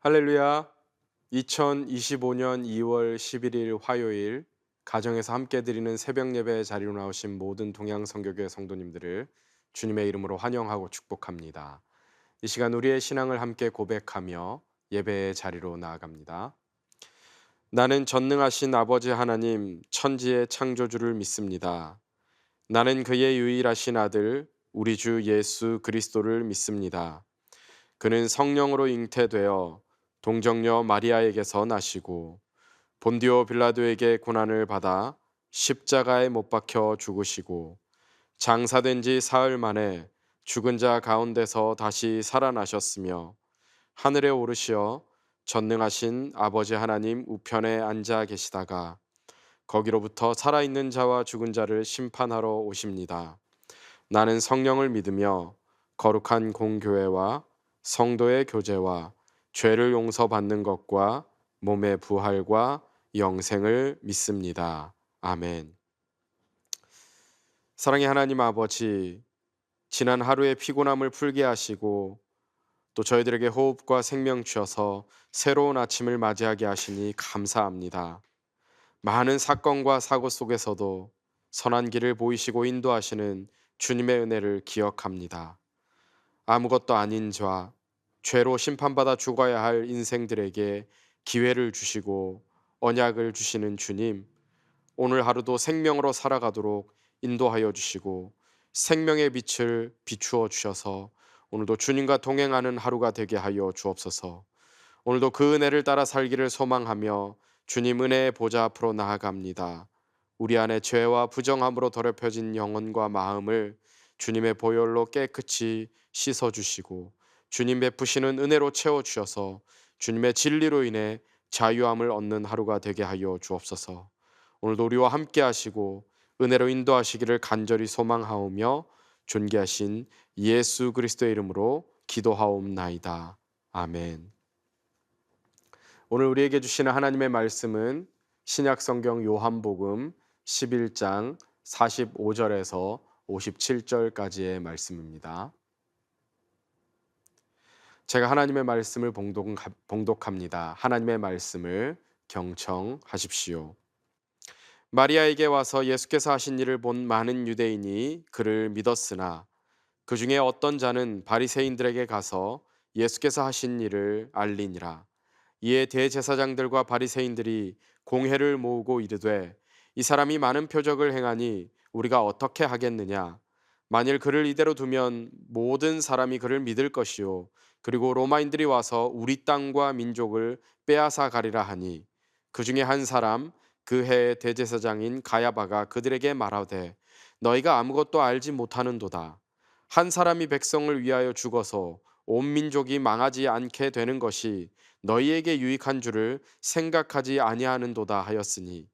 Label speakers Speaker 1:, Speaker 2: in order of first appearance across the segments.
Speaker 1: 할렐루야. 2025년 2월 11일 화요일 가정에서 함께 드리는 새벽 예배 자리로 나오신 모든 동양선교회 성도님들을 주님의 이름으로 환영하고 축복합니다. 이 시간 우리의 신앙을 함께 고백하며 예배의 자리로 나아갑니다. 나는 전능하신 아버지 하나님 천지의 창조주를 믿습니다. 나는 그의 유일하신 아들 우리 주 예수 그리스도를 믿습니다. 그는 성령으로 잉태되어 동정녀 마리아에게서 나시고 본디오 빌라도에게 고난을 받아 십자가에 못 박혀 죽으시고 장사된 지 사흘 만에 죽은 자 가운데서 다시 살아나셨으며 하늘에 오르시어 전능하신 아버지 하나님 우편에 앉아 계시다가 거기로부터 살아있는 자와 죽은 자를 심판하러 오십니다. 나는 성령을 믿으며 거룩한 공교회와 성도의 교제와 죄를 용서받는 것과 몸의 부활과 영생을 믿습니다. 아멘. 사랑의 하나님 아버지, 지난 하루의 피곤함을 풀게 하시고 또 저희들에게 호흡과 생명 주셔서 새로운 아침을 맞이하게 하시니 감사합니다. 많은 사건과 사고 속에서도 선한 길을 보이시고 인도하시는 주님의 은혜를 기억합니다. 아무것도 아닌 죄로 심판받아 죽어야 할 인생들에게 기회를 주시고 언약을 주시는 주님, 오늘 하루도 생명으로 살아가도록 인도하여 주시고 생명의 빛을 비추어 주셔서 오늘도 주님과 동행하는 하루가 되게 하여 주옵소서. 오늘도 그 은혜를 따라 살기를 소망하며 주님 은혜의 보좌 앞으로 나아갑니다. 우리 안에 죄와 부정함으로 더럽혀진 영혼과 마음을 주님의 보혈로 깨끗이 씻어주시고 주님 베푸시는 은혜로 채워주셔서 주님의 진리로 인해 자유함을 얻는 하루가 되게 하여 주옵소서. 오늘도 우리와 함께 하시고 은혜로 인도하시기를 간절히 소망하오며 존귀하신 예수 그리스도의 이름으로 기도하옵나이다. 아멘. 오늘 우리에게 주시는 하나님의 말씀은 신약성경 요한복음 11장 45절에서 57절까지의 말씀입니다. 제가 하나님의 말씀을 봉독합니다. 하나님의 말씀을 경청하십시오. 마리아에게 와서 예수께서 하신 일을 본 많은 유대인이 그를 믿었으나 그 중에 어떤 자는 바리새인들에게 가서 예수께서 하신 일을 알리니라. 이에 대제사장들과 바리새인들이 공회를 모으고 이르되 이 사람이 많은 표적을 행하니 우리가 어떻게 하겠느냐. 만일 그를 이대로 두면 모든 사람이 그를 믿을 것이요 그리고 로마인들이 와서 우리 땅과 민족을 빼앗아 가리라 하니 그 중에 한 사람 그 해의 대제사장인 가야바가 그들에게 말하되 너희가 아무것도 알지 못하는도다. 한 사람이 백성을 위하여 죽어서 온 민족이 망하지 않게 되는 것이 너희에게 유익한 줄을 생각하지 아니하는도다 하였으니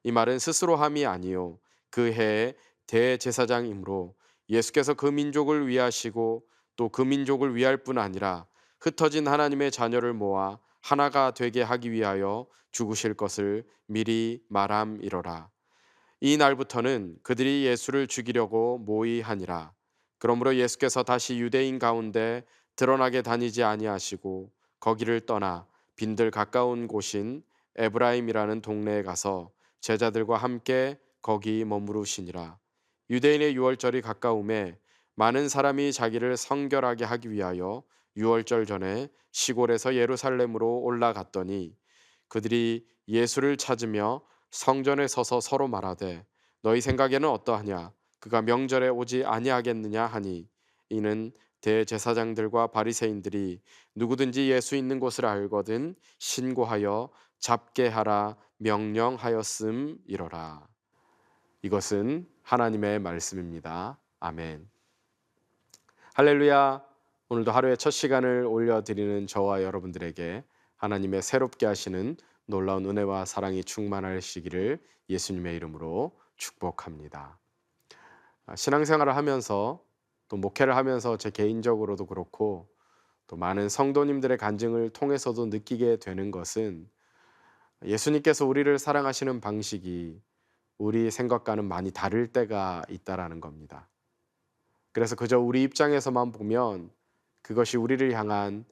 Speaker 1: 이 말은 스스로 함이 아니요 그 해의 대제사장이므로 예수께서 그 민족을 위하시고 또 그 민족을 위할 뿐 아니라 흩어진 하나님의 자녀를 모아 하나가 되게 하기 위하여 죽으실 것을 미리 말함이로라. 이 날부터는 그들이 예수를 죽이려고 모의하니라. 그러므로 예수께서 다시 유대인 가운데 드러나게 다니지 아니하시고 거기를 떠나 빈들 가까운 곳인 에브라임이라는 동네에 가서 제자들과 함께 거기 머무르시니라. 유대인의 유월절이 가까움에 많은 사람이 자기를 성결하게 하기 위하여 유월절 전에 시골에서 예루살렘으로 올라갔더니 그들이 예수를 찾으며 성전에 서서 서로 말하되 너희 생각에는 어떠하냐 그가 명절에 오지 아니하겠느냐 하니 이는 대제사장들과 바리새인들이 누구든지 예수 있는 곳을 알거든 신고하여 잡게 하라 명령하였음이로라. 이것은 하나님의 말씀입니다. 아멘. 할렐루야. 오늘도 하루의 첫 시간을 올려드리는 저와 여러분들에게 하나님의 새롭게 하시는 놀라운 은혜와 사랑이 충만하시기를 예수님의 이름으로 축복합니다. 신앙생활을 하면서 또 목회를 하면서 제 개인적으로도 그렇고 또 많은 성도님들의 간증을 통해서도 느끼게 되는 것은 예수님께서 우리를 사랑하시는 방식이 우리 생각과는 많이 다를 때가 있다라는 겁니다. 그래서 그저 우리 입장에서만 보면 그것이 우리를 향한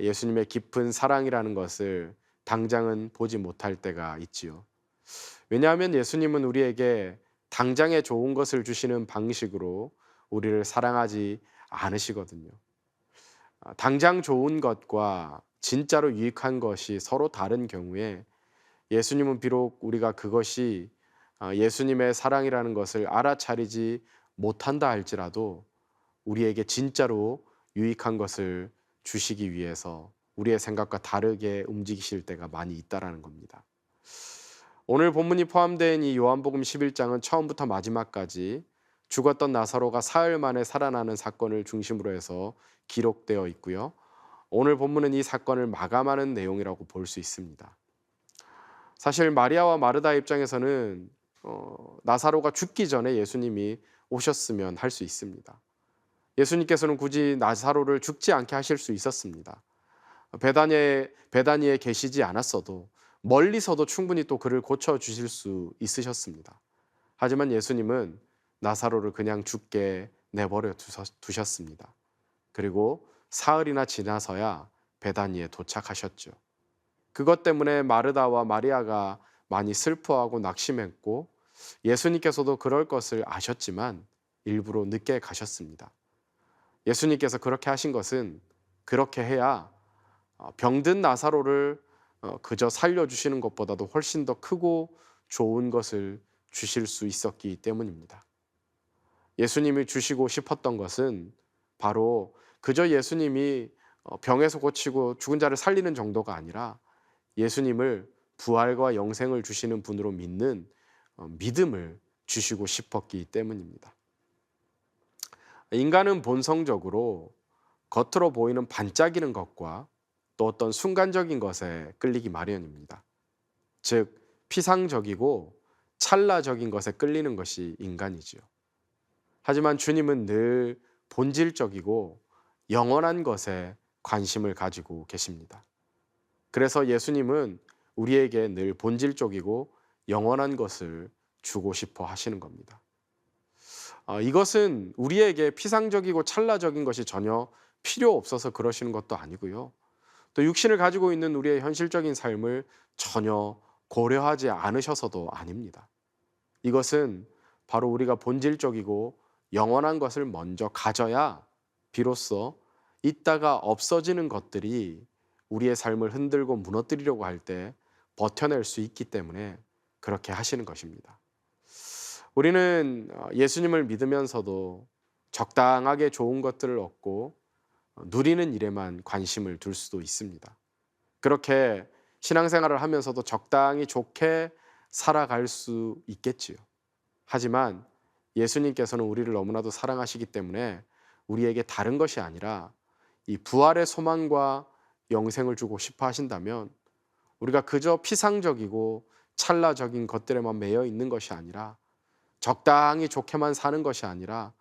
Speaker 1: 예수님의 깊은 사랑이라는 것을 당장은 보지 못할 때가 있지요. 왜냐하면 예수님은 우리에게 당장에 좋은 것을 주시는 방식으로 우리를 사랑하지 않으시거든요. 당장 좋은 것과 진짜로 유익한 것이 서로 다른 경우에 예수님은 비록 우리가 그것이 예수님의 사랑이라는 것을 알아차리지 못한다 할지라도 우리에게 진짜로 유익한 것을 주시기 위해서 우리의 생각과 다르게 움직이실 때가 많이 있다라는 겁니다. 오늘 본문이 포함된 이 요한복음 11장은 처음부터 마지막까지 죽었던 나사로가 사흘 만에 살아나는 사건을 중심으로 해서 기록되어 있고요. 오늘 본문은 이 사건을 마감하는 내용이라고 볼 수 있습니다. 사실 마리아와 마르다 입장에서는 나사로가 죽기 전에 예수님이 오셨으면 할 수 있습니다. 예수님께서는 굳이 나사로를 죽지 않게 하실 수 있었습니다. 베다니에 계시지 않았어도 멀리서도 충분히 또 그를 고쳐 주실 수 있으셨습니다. 하지만 예수님은 나사로를 그냥 죽게 내버려 두셨습니다. 그리고 사흘이나 지나서야 베다니에 도착하셨죠. 그것 때문에 마르다와 마리아가 많이 슬퍼하고 낙심했고 예수님께서도 그럴 것을 아셨지만 일부러 늦게 가셨습니다. 예수님께서 그렇게 하신 것은 그렇게 해야 병든 나사로를 그저 살려주시는 것보다도 훨씬 더 크고 좋은 것을 주실 수 있었기 때문입니다. 예수님이 주시고 싶었던 것은 바로 그저 예수님이 병에서 고치고 죽은 자를 살리는 정도가 아니라 예수님을 부활과 영생을 주시는 분으로 믿는 믿음을 주시고 싶었기 때문입니다. 인간은 본성적으로 겉으로 보이는 반짝이는 것과 또 어떤 순간적인 것에 끌리기 마련입니다. 즉, 피상적이고 찰나적인 것에 끌리는 것이 인간이지요. 하지만 주님은 늘 본질적이고 영원한 것에 관심을 가지고 계십니다. 그래서 예수님은 우리에게 늘 본질적이고 영원한 것을 주고 싶어 하시는 겁니다. 이것은 우리에게 피상적이고 찰나적인 것이 전혀 필요 없어서 그러시는 것도 아니고요. 또 육신을 가지고 있는 우리의 현실적인 삶을 전혀 고려하지 않으셔서도 아닙니다. 이것은 바로 우리가 본질적이고 영원한 것을 먼저 가져야 비로소 있다가 없어지는 것들이 우리의 삶을 흔들고 무너뜨리려고 할 때 버텨낼 수 있기 때문에 그렇게 하시는 것입니다. 우리는 예수님을 믿으면서도 적당하게 좋은 것들을 얻고 누리는 일에만 관심을 둘 수도 있습니다. 그렇게 신앙생활을 하면서도 적당히 좋게 살아갈 수 있겠지요. 하지만 예수님께서는 우리를 너무나도 사랑하시기 때문에 우리에게 다른 것이 아니라 이 부활의 소망과 영생을 주고 싶어 하신다면 우리가 그저 피상적이고 찰나적인 것들에만 매여 있는 것이 아니라 적당히 좋게만 사는 것이 아니라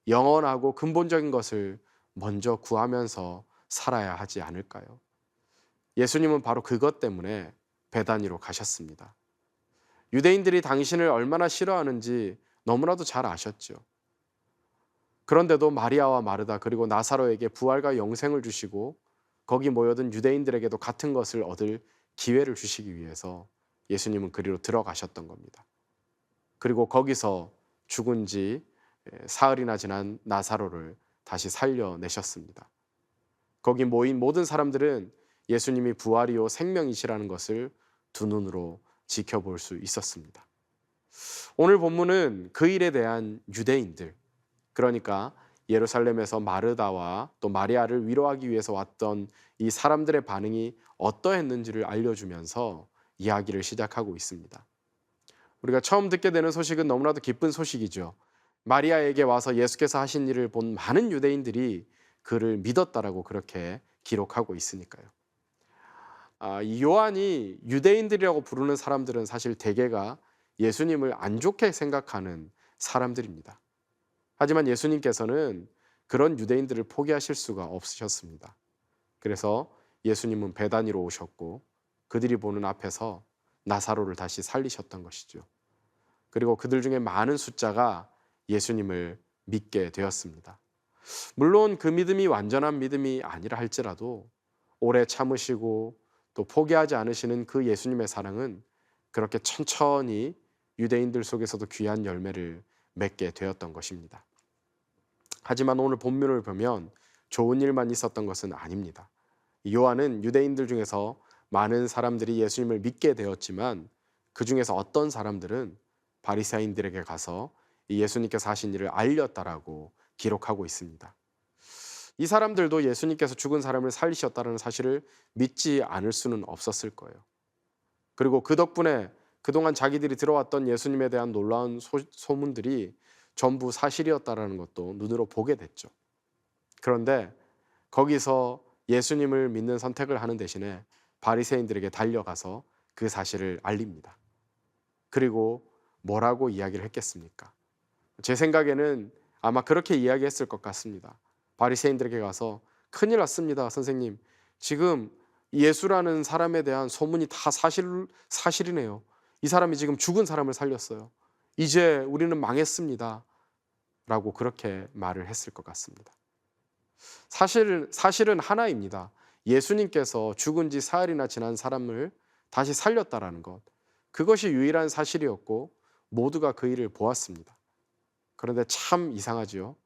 Speaker 1: 영원하고 근본적인 것을 먼저 구하면서 살아야 하지 않을까요? 예수님은 바로 그것 때문에 베다니로 가셨습니다. 유대인들이 당신을 얼마나 싫어하는지 너무나도 잘 아셨죠. 그런데도 마리아와 마르다 그리고 나사로에게 부활과 영생을 주시고 거기 모여든 유대인들에게도 같은 것을 얻을 기회를 주시기 위해서 예수님은 그리로 들어가셨던 겁니다. 그리고 거기서 죽은 지 사흘이나 지난 나사로를 다시 살려내셨습니다. 거기 모인 모든 사람들은 예수님이 부활이요 생명이시라는 것을 두 눈으로 지켜볼 수 있었습니다. 오늘 본문은 그 일에 대한 유대인들, 그러니까 예루살렘에서 마르다와 또 마리아를 위로하기 위해서 왔던 이 사람들의 반응이 어떠했는지를 알려주면서 이야기를 시작하고 있습니다. 우리가 처음 듣게 되는 소식은 너무나도 기쁜 소식이죠. 마리아에게 와서 예수께서 하신 일을 본 많은 유대인들이 그를 믿었다라고 그렇게 기록하고 있으니까요. 이 요한이 유대인들이라고 부르는 사람들은 사실 대개가 예수님을 안 좋게 생각하는 사람들입니다. 하지만 예수님께서는 그런 유대인들을 포기하실 수가 없으셨습니다. 그래서 예수님은 베다니로 오셨고 그들이 보는 앞에서 나사로를 다시 살리셨던 것이죠. 그리고 그들 중에 많은 숫자가 예수님을 믿게 되었습니다. 물론 그 믿음이 완전한 믿음이 아니라 할지라도 오래 참으시고 또 포기하지 않으시는 그 예수님의 사랑은 그렇게 천천히 유대인들 속에서도 귀한 열매를 맺게 되었던 것입니다. 하지만 오늘 본문을 보면 좋은 일만 있었던 것은 아닙니다. 요한은 유대인들 중에서 많은 사람들이 예수님을 믿게 되었지만 그 중에서 어떤 사람들은 바리새인들에게 가서 예수님께서 하신 일을 알렸다라고 기록하고 있습니다. 이 사람들도 예수님께서 죽은 사람을 살리셨다는 사실을 믿지 않을 수는 없었을 거예요. 그리고 그 덕분에 그동안 자기들이 들어왔던 예수님에 대한 놀라운 소문들이 전부 사실이었다라는 것도 눈으로 보게 됐죠. 그런데 거기서 예수님을 믿는 선택을 하는 대신에 바리새인들에게 달려가서 그 사실을 알립니다. 그리고 뭐라고 이야기를 했겠습니까? 제 생각에는 아마 그렇게 이야기했을 것 같습니다. 바리새인들에게 가서 큰일 났습니다, 선생님. 지금 예수라는 사람에 대한 소문이 다 사실이네요. 이 사람이 지금 죽은 사람을 살렸어요. 이제 우리는 망했습니다. 라고 그렇게 말을 했을 것 같습니다. 사실은 하나입니다. 예수님께서 죽은 지 사흘이나 지난 사람을 다시 살렸다라는 것. 그것이 유일한 사실이었고 모두가 그 일을 보았습니다. 그런데 참 이상하지요.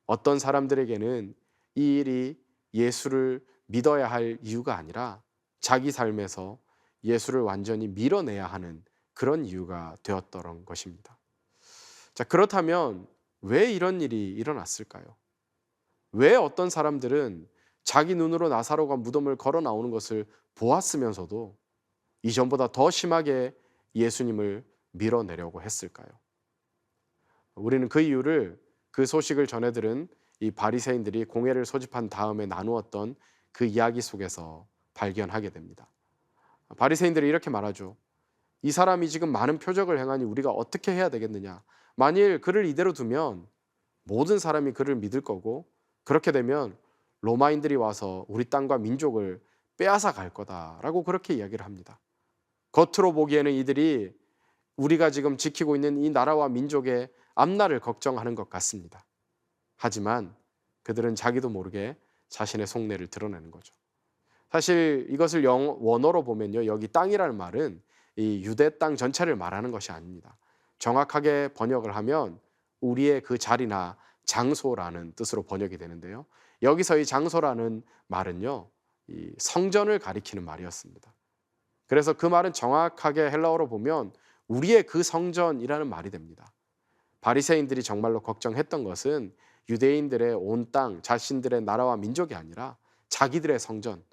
Speaker 1: 어떤 사람들에게는 이 일이 예수를 믿어야 할 이유가 아니라 자기 삶에서 예수를 완전히 밀어내야 하는 그런 이유가 되었던 것입니다. 자, 그렇다면 왜 이런 일이 일어났을까요? 왜 어떤 사람들은 자기 눈으로 나사로가 무덤을 걸어 나오는 것을 보았으면서도 이전보다 더 심하게 예수님을 밀어내려고 했을까요? 우리는 그 이유를 그 소식을 전해 들은 이 바리새인들이 공회를 소집한 다음에 나누었던 그 이야기 속에서 발견하게 됩니다. 바리새인들이 이렇게 말하죠. 이 사람이 지금 많은 표적을 행하니 우리가 어떻게 해야 되겠느냐? 만일 그를 이대로 두면 모든 사람이 그를 믿을 거고 그렇게 되면 로마인들이 와서 우리 땅과 민족을 빼앗아 갈 거다라고 그렇게 이야기를 합니다. 겉으로 보기에는 이들이 우리가 지금 지키고 있는 이 나라와 민족의 앞날을 걱정하는 것 같습니다. 하지만 그들은 자기도 모르게 자신의 속내를 드러내는 거죠. 사실 이것을 원어로 보면요, 여기 땅이라는 말은 이 유대 땅 전체를 말하는 것이 아닙니다. 정확하게 번역을 하면 우리의 그 자리나 장소라는 뜻으로 번역이 되는데요. 여기서 이 장소라는 말은요, 이 성전을 가리키는 말이었습니다. 그래서 그 말은 정확하게 헬라어로 보면 우리의 그 성전이라는 말이 됩니다. 바리새인들이 정말로 걱정했던 것은 유대인들의 온 땅, 자신들의 나라와 민족이 아니라 자기들의 성전,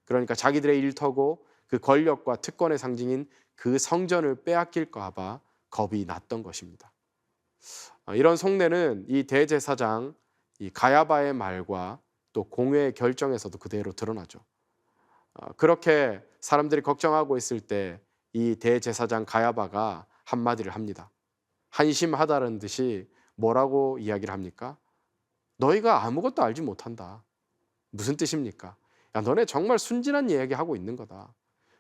Speaker 1: 그러니까 자기들의 일터고 그 권력과 특권의 상징인 그 성전을 빼앗길까 봐 겁이 났던 것입니다. 이런 속내는 이 대제사장 이 가야바의 말과 또 공회의 결정에서도 그대로 드러나죠. 그렇게 사람들이 걱정하고 있을 때 이 대제사장 가야바가 한마디를 합니다. 한심하다는 듯이 뭐라고 이야기를 합니까? 너희가 아무것도 알지 못한다. 무슨 뜻입니까? 야, 너네 정말 순진한 이야기 하고 있는 거다.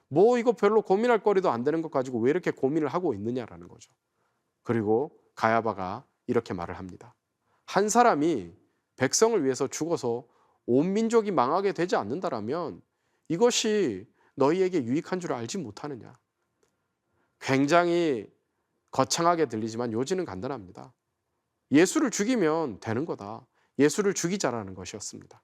Speaker 1: 뭐 이거 별로 고민할 거리도 안 되는 것 가지고 왜 이렇게 고민을 하고 있느냐라는 거죠. 그리고 가야바가 이렇게 말을 합니다. 한 사람이 백성을 위해서 죽어서 온 민족이 망하게 되지 않는다라면 이것이 너희에게 유익한 줄 알지 못하느냐. 굉장히 거창하게 들리지만 요지는 간단합니다. 예수를 죽이면 되는 거다. 예수를 죽이자라는 것이었습니다.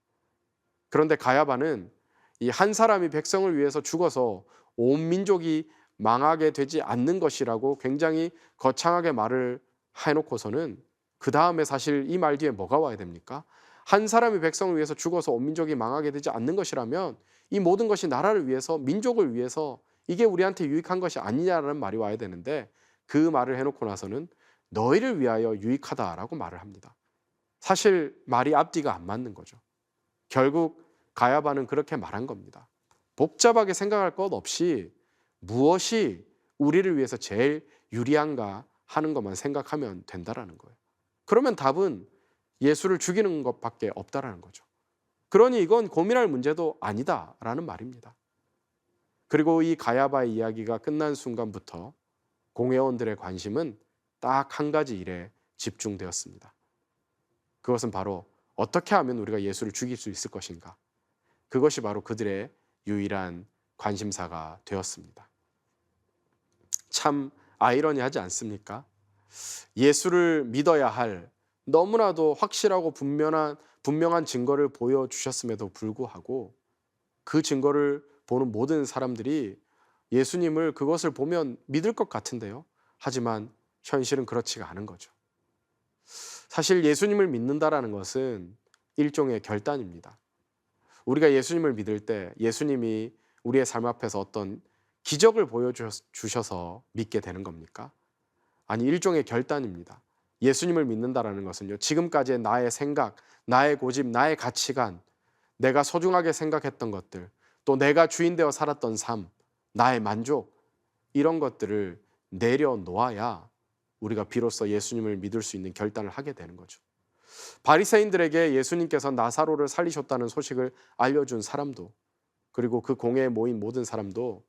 Speaker 1: 그런데 가야바는 이 한 사람이 백성을 위해서 죽어서 온 민족이 망하게 되지 않는 것이라고 굉장히 거창하게 말을 해놓고서는 그 다음에 사실 이 말 뒤에 뭐가 와야 됩니까? 한 사람이 백성을 위해서 죽어서 온 민족이 망하게 되지 않는 것이라면 이 모든 것이 나라를 위해서 민족을 위해서 이게 우리한테 유익한 것이 아니냐라는 말이 와야 되는데 그 말을 해놓고 나서는 너희를 위하여 유익하다라고 말을 합니다. 사실 말이 앞뒤가 안 맞는 거죠. 결국 가야바는 그렇게 말한 겁니다. 복잡하게 생각할 것 없이 무엇이 우리를 위해서 제일 유리한가 하는 것만 생각하면 된다라는 거예요. 그러면 답은 예수를 죽이는 것밖에 없다라는 거죠. 그러니 이건 고민할 문제도 아니다라는 말입니다. 그리고 이 가야바의 이야기가 끝난 순간부터 공회원들의 관심은 딱 한 가지 일에 집중되었습니다. 그것은 바로 어떻게 하면 우리가 예수를 죽일 수 있을 것인가? 그것이 바로 그들의 유일한 관심사가 되었습니다. 참 아이러니하지 않습니까? 예수를 믿어야 할 너무나도 확실하고 분명한 증거를 보여주셨음에도 불구하고 그 증거를 보는 모든 사람들이 예수님을 그것을 보면 믿을 것 같은데요. 하지만 현실은 그렇지가 않은 거죠. 사실 예수님을 믿는다라는 것은 일종의 결단입니다. 우리가 예수님을 믿을 때 예수님이 우리의 삶 앞에서 어떤 기적을 보여주셔서 믿게 되는 겁니까? 아니, 일종의 결단입니다. 예수님을 믿는다라는 것은요, 지금까지의 나의 생각, 나의 고집, 나의 가치관, 내가 소중하게 생각했던 것들, 또 내가 주인 되어 살았던 삶, 나의 만족, 이런 것들을 내려놓아야 우리가 비로소 예수님을 믿을 수 있는 결단을 하게 되는 거죠. 바리새인들에게 예수님께서 나사로를 살리셨다는 소식을 알려준 사람도, 그리고 그 공회에 모인 모든 사람도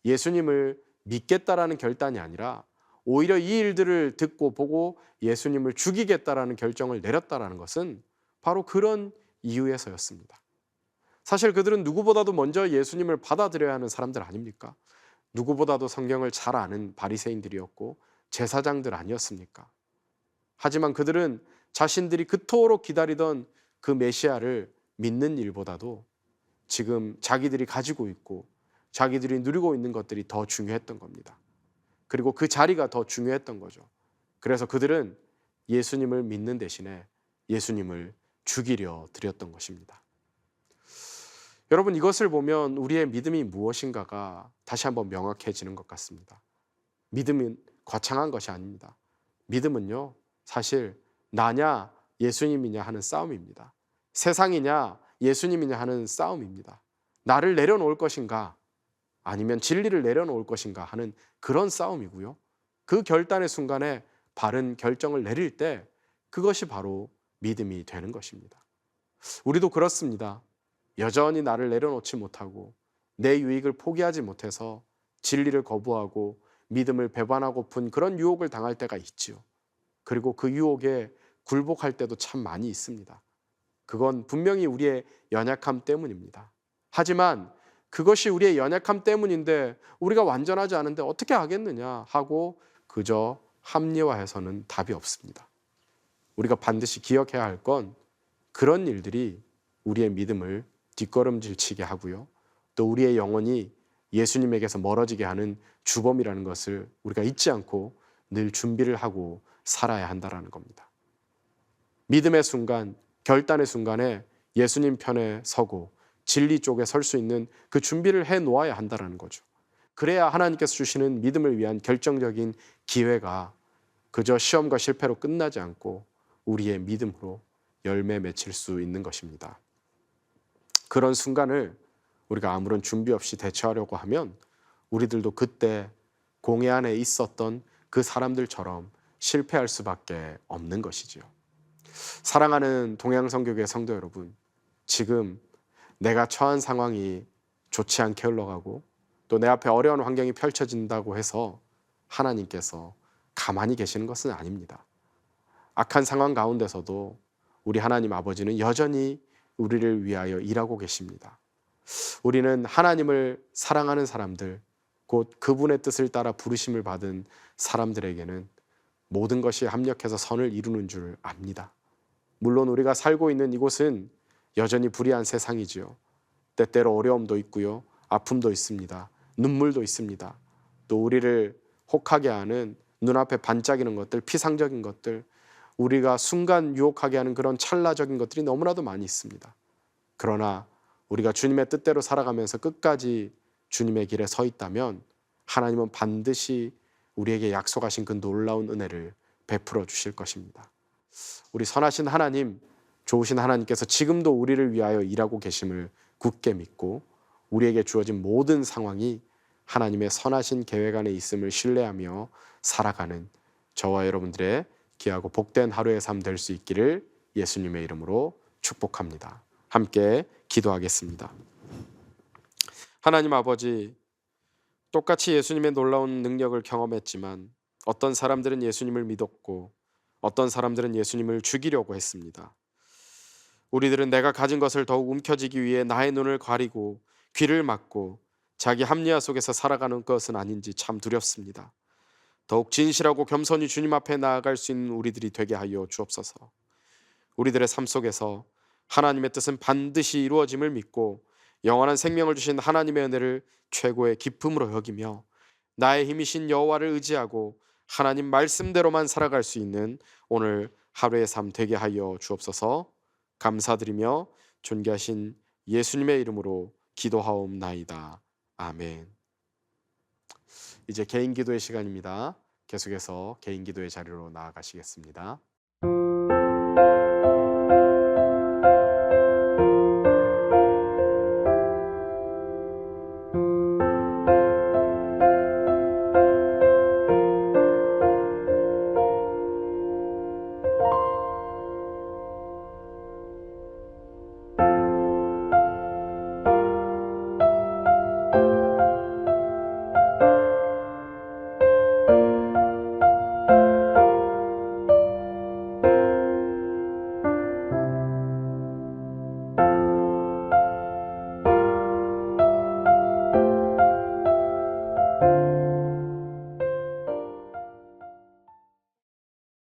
Speaker 1: 예수님을 믿겠다라는 결단이 아니라 오히려 이 일들을 듣고 보고 예수님을 죽이겠다라는 결정을 내렸다라는 것은 바로 그런 이유에서였습니다. 사실 그들은 누구보다도 먼저 예수님을 받아들여야 하는 사람들 아닙니까? 누구보다도 성경을 잘 아는 바리새인들이었고 제사장들 아니었습니까? 하지만 그들은 자신들이 그토록 기다리던 그 메시아를 믿는 일보다도 지금 자기들이 가지고 있고 자기들이 누리고 있는 것들이 더 중요했던 겁니다. 그리고 그 자리가 더 중요했던 거죠. 그래서 그들은 예수님을 믿는 대신에 예수님을 죽이려 드렸던 것입니다. 여러분, 이것을 보면 우리의 믿음이 무엇인가가 다시 한번 명확해지는 것 같습니다. 믿음은 거창한 것이 아닙니다. 믿음은요, 사실 나냐 예수님이냐 하는 싸움입니다. 세상이냐 예수님이냐 하는 싸움입니다. 나를 내려놓을 것인가 아니면 진리를 내려놓을 것인가 하는 그런 싸움이고요. 그 결단의 순간에 바른 결정을 내릴 때 그것이 바로 믿음이 되는 것입니다. 우리도 그렇습니다. 여전히 나를 내려놓지 못하고 내 유익을 포기하지 못해서 진리를 거부하고 믿음을 배반하고픈 그런 유혹을 당할 때가 있지요. 그리고 그 유혹에 굴복할 때도 참 많이 있습니다. 그건 분명히 우리의 연약함 때문입니다. 하지만 그것이 우리의 연약함 때문인데 우리가 완전하지 않은데 어떻게 하겠느냐 하고 그저 합리화해서는 답이 없습니다. 우리가 반드시 기억해야 할 건 그런 일들이 우리의 믿음을 뒷걸음질치게 하고요. 또 우리의 영혼이 예수님에게서 멀어지게 하는 주범이라는 것을 우리가 잊지 않고 늘 준비를 하고 살아야 한다는 겁니다. 믿음의 순간, 결단의 순간에 예수님 편에 서고 진리 쪽에 설 수 있는 그 준비를 해 놓아야 한다는 거죠. 그래야 하나님께서 주시는 믿음을 위한 결정적인 기회가 그저 시험과 실패로 끝나지 않고 우리의 믿음으로 열매 맺힐 수 있는 것입니다. 그런 순간을 우리가 아무런 준비 없이 대처하려고 하면 우리들도 그때 공회 안에 있었던 그 사람들처럼 실패할 수밖에 없는 것이지요. 사랑하는 동양성교회 성도 여러분, 지금 내가 처한 상황이 좋지 않게 흘러가고 또 내 앞에 어려운 환경이 펼쳐진다고 해서 하나님께서 가만히 계시는 것은 아닙니다. 악한 상황 가운데서도 우리 하나님 아버지는 여전히 우리를 위하여 일하고 계십니다. 우리는 하나님을 사랑하는 사람들, 곧 그분의 뜻을 따라 부르심을 받은 사람들에게는 모든 것이 합력해서 선을 이루는 줄 압니다. 물론 우리가 살고 있는 이곳은 여전히 불의한 세상이지요. 때때로 어려움도 있고요, 아픔도 있습니다. 눈물도 있습니다. 또 우리를 혹하게 하는 눈앞에 반짝이는 것들, 피상적인 것들, 우리가 순간 유혹하게 하는 그런 찰나적인 것들이 너무나도 많이 있습니다. 그러나 우리가 주님의 뜻대로 살아가면서 끝까지 주님의 길에 서 있다면 하나님은 반드시 우리에게 약속하신 그 놀라운 은혜를 베풀어 주실 것입니다. 우리 선하신 하나님, 좋으신 하나님께서 지금도 우리를 위하여 일하고 계심을 굳게 믿고 우리에게 주어진 모든 상황이 하나님의 선하신 계획 안에 있음을 신뢰하며 살아가는 저와 여러분들의 귀하고 복된 하루의 삶 될 수 있기를 예수님의 이름으로 축복합니다. 함께 기도하겠습니다. 하나님 아버지, 똑같이 예수님의 놀라운 능력을 경험했지만 어떤 사람들은 예수님을 믿었고 어떤 사람들은 예수님을 죽이려고 했습니다. 우리들은 내가 가진 것을 더욱 움켜쥐기 위해 나의 눈을 가리고 귀를 막고 자기 합리화 속에서 살아가는 것은 아닌지 참 두렵습니다. 더욱 진실하고 겸손히 주님 앞에 나아갈 수 있는 우리들이 되게 하여 주옵소서. 우리들의 삶 속에서 하나님의 뜻은 반드시 이루어짐을 믿고 영원한 생명을 주신 하나님의 은혜를 최고의 기쁨으로 여기며 나의 힘이신 여호와를 의지하고 하나님 말씀대로만 살아갈 수 있는 오늘 하루의 삶 되게 하여 주옵소서. 감사드리며 존귀하신 예수님의 이름으로 기도하옵나이다. 아멘. 이제 개인 기도의 시간입니다. 계속해서 개인 기도의 자리로 나아가시겠습니다.